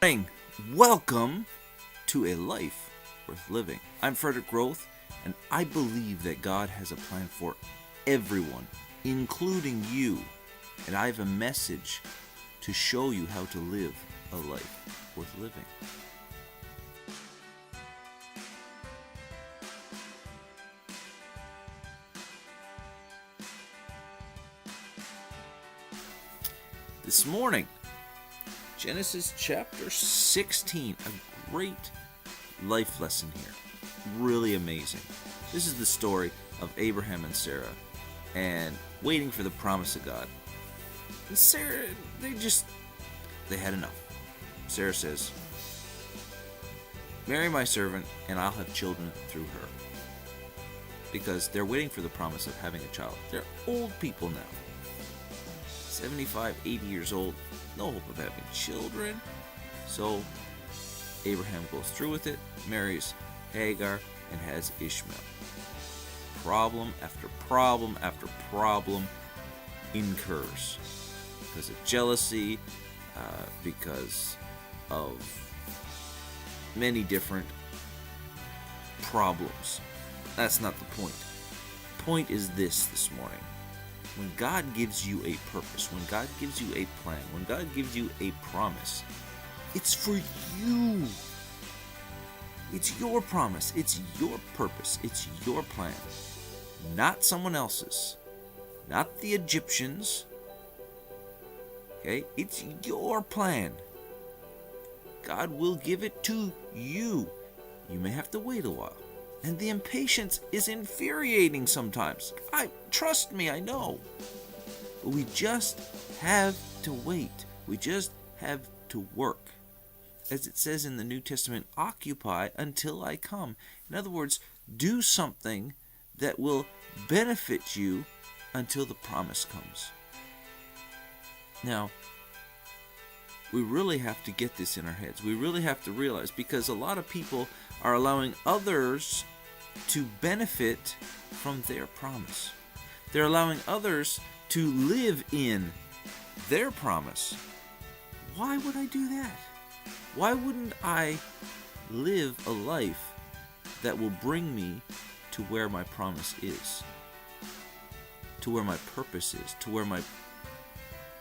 Morning. Welcome to A Life Worth Living. I'm Frederick Groth, and I believe that God has a plan for everyone, including you. And I have a message to show you how to live a life worth living. This morning, Genesis chapter 16, a great life lesson here. Really amazing. This is the story of Abraham and Sarah and waiting for the promise of God. And Sarah, they had enough. Sarah says, "Marry my servant and I'll have children through her." Because they're waiting for the promise of having a child. They're old people now. 75, 80 years old, no hope of having children. So Abraham goes through with it, marries Hagar, and has Ishmael. Problem after problem after problem incurs because of jealousy, because of many different problems. That's not the point. Point is this morning. When God gives you a purpose, when God gives you a plan, when God gives you a promise, it's for you. It's your promise. It's your purpose. It's your plan. Not someone else's. Not the Egyptians. Okay? It's your plan. God will give it to you. You may have to wait a while. And the impatience is infuriating sometimes. Trust me, I know. But we just have to wait. We just have to work. As it says in the New Testament, occupy until I come. In other words, do something that will benefit you until the promise comes. Now, we really have to get this in our heads. We really have to realize, because a lot of people are allowing others to benefit from their promise. They're allowing others to live in their promise. Why would I do that? Why wouldn't I live a life that will bring me to where my promise is? To where my purpose is? To where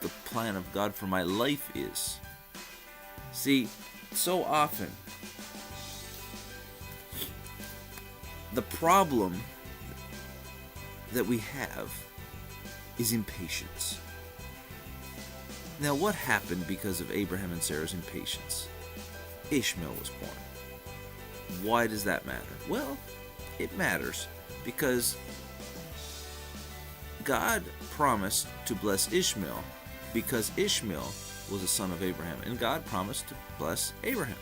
the plan of God for my life is? See, so often the problem that we have is impatience. Now, what happened because of Abraham and Sarah's impatience? Ishmael was born. Why does that matter? Well, it matters because God promised to bless Ishmael because Ishmael was a son of Abraham, and God promised to bless Abraham.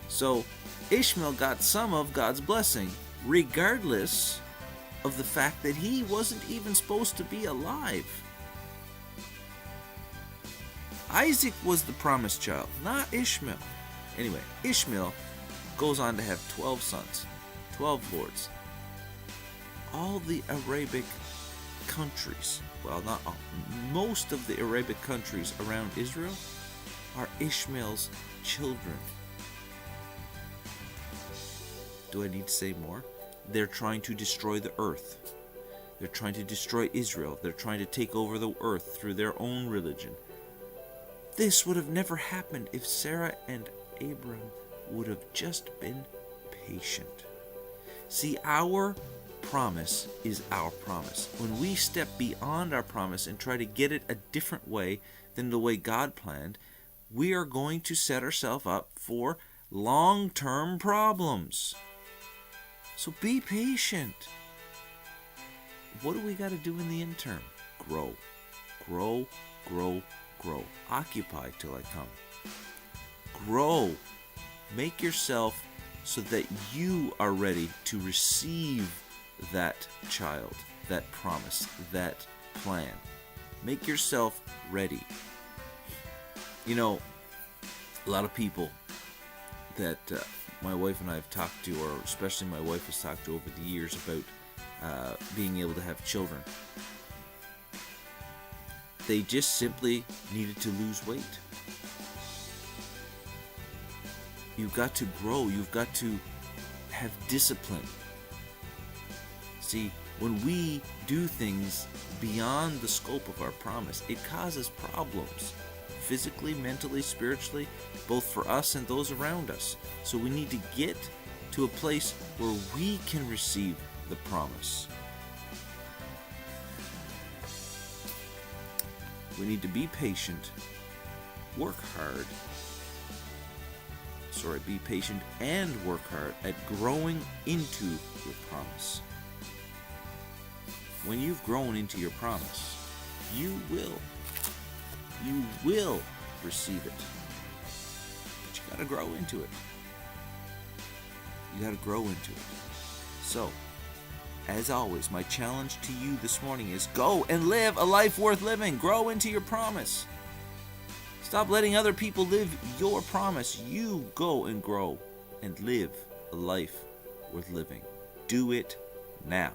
So Ishmael got some of God's blessing, regardless of the fact that he wasn't even supposed to be alive. Isaac was the promised child, not Ishmael. Anyway, Ishmael goes on to have 12 sons, 12 lords. All the Arabic countries, well, not all, most of the Arabic countries around Israel are Ishmael's children. Do I need to say more? They're trying to destroy the earth. They're trying to destroy Israel. They're trying to take over the earth through their own religion. This would have never happened if Sarah and Abram would have just been patient. See, our promise is our promise. When we step beyond our promise and try to get it a different way than the way God planned, we are going to set ourselves up for long-term problems. So be patient. What do we got to do in the interim? Grow. Grow, grow, grow. Occupy till I come. Grow. Make yourself so that you are ready to receive that child, that promise, that plan. Make yourself ready. You know, a lot of people that my wife and I have talked to, or especially my wife has talked to over the years about being able to have children. They just simply needed to lose weight. You've got to grow. You've got to have discipline. See, when we do things beyond the scope of our promise, it causes problems. Physically, mentally, spiritually, both for us and those around us. So we need to get to a place where we can receive the promise. We need to be patient, be patient and work hard at growing into your promise. When you've grown into your promise, you will receive it. But you gotta grow into it. You gotta grow into it. So, as always, my challenge to you this morning is go and live a life worth living. Grow into your promise. Stop letting other people live your promise. You go and grow and live a life worth living. Do it now.